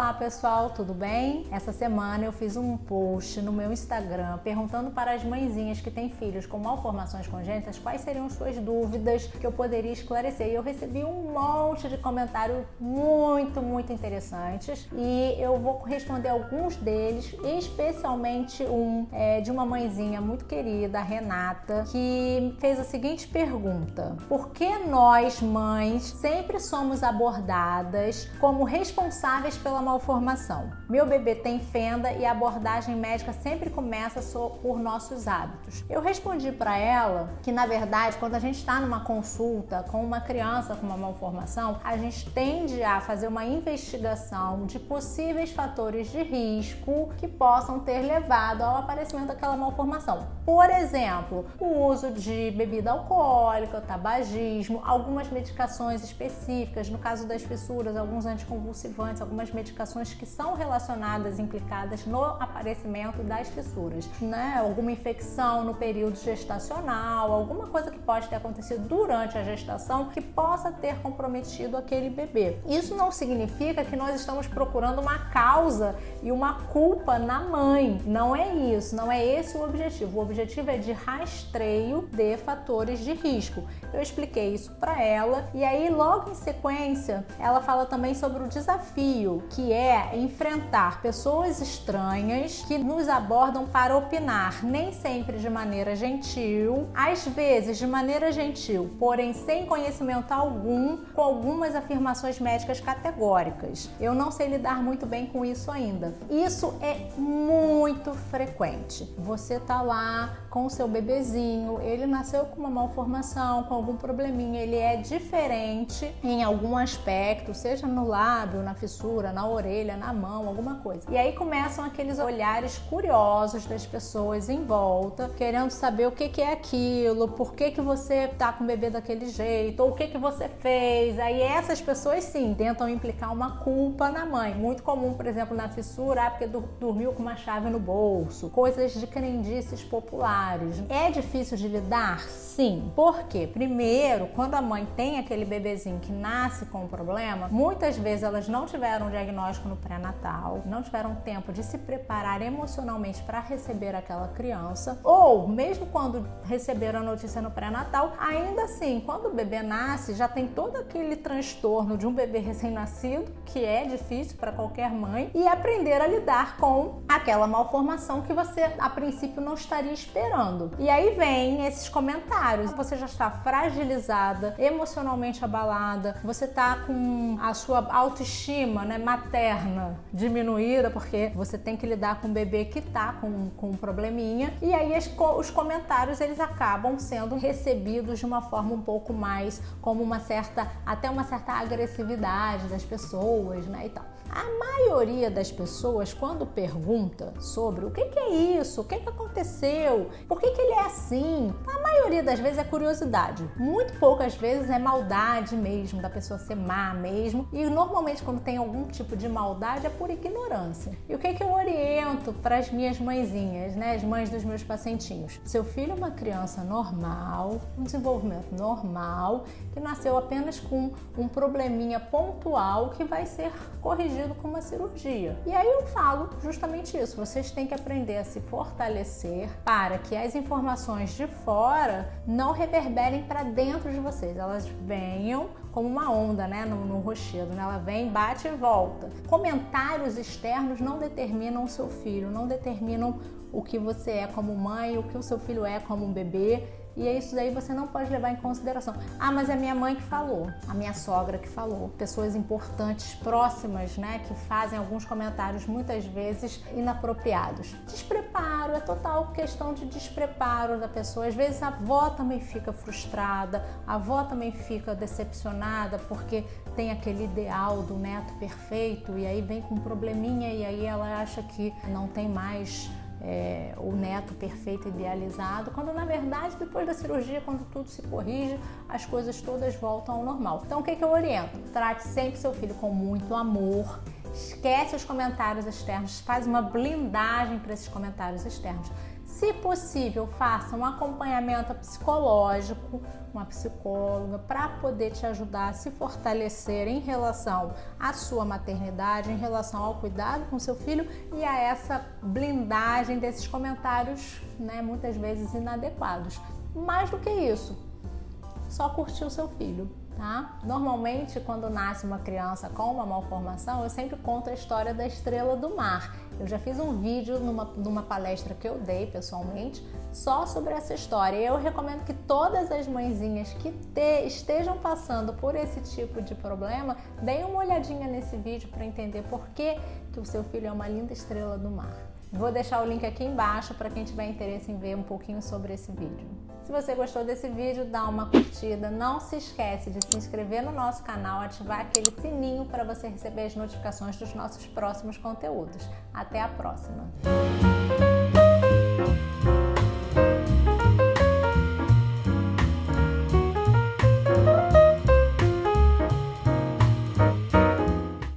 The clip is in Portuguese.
Olá pessoal, tudo bem? Essa semana eu fiz um post no meu Instagram perguntando para as mãezinhas que têm filhos com malformações congênitas quais seriam suas dúvidas que eu poderia esclarecer. E eu recebi um monte de comentários muito interessantes e eu vou responder alguns deles, especialmente de uma mãezinha muito querida, a Renata, que fez a seguinte pergunta: por que nós, mães, sempre somos abordadas como responsáveis pela malformação? Meu bebê tem fenda e a abordagem médica sempre começa por nossos hábitos. Eu respondi para ela que, na verdade, quando a gente está numa consulta com uma criança com uma malformação, a gente tende a fazer uma investigação de possíveis fatores de risco que possam ter levado ao aparecimento daquela malformação. Por exemplo, o uso de bebida alcoólica, tabagismo, algumas medicações específicas, no caso das fissuras, alguns anticonvulsivantes, algumas medicações que são relacionadas, implicadas no aparecimento das fissuras, né? Alguma infecção no período gestacional, alguma coisa que pode ter acontecido durante a gestação que possa ter comprometido aquele bebê. Isso não significa que nós estamos procurando uma causa e uma culpa na mãe. Não é isso, não é esse o objetivo. O objetivo é de rastreio de fatores de risco. Eu expliquei isso para ela e aí logo em sequência ela fala também sobre o desafio que é enfrentar pessoas estranhas que nos abordam para opinar, nem sempre de maneira gentil, às vezes de maneira gentil, porém sem conhecimento algum, com algumas afirmações médicas categóricas. Eu não sei lidar muito bem com isso ainda. Isso é muito frequente. Você tá lá com o seu bebezinho, ele nasceu com uma malformação, com algum probleminha, ele é diferente em algum aspecto, seja no lábio, na fissura, na orelha, na mão, alguma coisa. E aí começam aqueles olhares curiosos das pessoas em volta, querendo saber o que é aquilo, por que você tá com o bebê daquele jeito, ou o que você fez. Aí essas pessoas sim tentam implicar uma culpa na mãe. Muito comum, por exemplo, na fissura, porque dormiu com uma chave no bolso, coisas de crendices populares. É difícil de lidar? Sim. Por quê? Primeiro, quando a mãe tem aquele bebezinho que nasce com um problema, muitas vezes elas não tiveram um diagnóstico no pré-natal, não tiveram tempo de se preparar emocionalmente para receber aquela criança, ou mesmo quando receberam a notícia no pré-natal, ainda assim, quando o bebê nasce, já tem todo aquele transtorno de um bebê recém-nascido, que é difícil para qualquer mãe, e aprender a lidar com aquela malformação que você, a princípio, não estaria esperando. E aí vem esses comentários. Você já está fragilizada, emocionalmente abalada, você está com a sua autoestima, né, materna diminuída, porque você tem que lidar com um bebê que está com um probleminha. E aí os comentários, eles acabam sendo recebidos de uma forma um pouco mais como até uma certa agressividade das pessoas, né, e tal. A maioria das pessoas, quando pergunta sobre o que é isso, o que aconteceu, por que ele é assim, a maioria das vezes é curiosidade. Muito poucas vezes é maldade mesmo, da pessoa ser má mesmo. E normalmente quando tem algum tipo de maldade é por ignorância. E o que eu oriento para as minhas mãezinhas, né, as mães dos meus pacientinhos? Seu filho é uma criança normal, um desenvolvimento normal, que nasceu apenas com um probleminha pontual que vai ser corrigido com uma cirurgia. E aí eu falo justamente isso, vocês têm que aprender a se fortalecer para que as informações de fora não reverberem para dentro de vocês, elas venham como uma onda, né, no rochedo, né? Ela vem, bate e volta. Comentários externos não determinam o seu filho, não determinam o que você é como mãe, o que o seu filho é como um bebê. E é isso daí, você não pode levar em consideração. Ah, mas é minha mãe que falou, a minha sogra que falou. Pessoas importantes, próximas, né, que fazem alguns comentários muitas vezes inapropriados. Despreparo, é total questão de despreparo da pessoa. Às vezes a avó também fica frustrada, a avó também fica decepcionada porque tem aquele ideal do neto perfeito e aí vem com um probleminha e aí ela acha que não tem mais o neto perfeito, idealizado, quando na verdade depois da cirurgia, quando tudo se corrige, as coisas todas voltam ao normal. Então o que eu oriento? Trate sempre seu filho com muito amor, esquece os comentários externos, faz uma blindagem para esses comentários externos. Se possível, faça um acompanhamento psicológico, uma psicóloga, para poder te ajudar a se fortalecer em relação à sua maternidade, em relação ao cuidado com seu filho e a essa blindagem desses comentários, né, muitas vezes inadequados. Mais do que isso, só curtir o seu filho. Tá? Normalmente, quando nasce uma criança com uma malformação, eu sempre conto a história da estrela do mar. Eu já fiz um vídeo numa palestra que eu dei pessoalmente só sobre essa história. E eu recomendo que todas as mãezinhas que estejam passando por esse tipo de problema deem uma olhadinha nesse vídeo para entender por que o seu filho é uma linda estrela do mar. Vou deixar o link aqui embaixo para quem tiver interesse em ver um pouquinho sobre esse vídeo. Se você gostou desse vídeo, dá uma curtida. Não se esquece de se inscrever no nosso canal, ativar aquele sininho para você receber as notificações dos nossos próximos conteúdos. Até a próxima!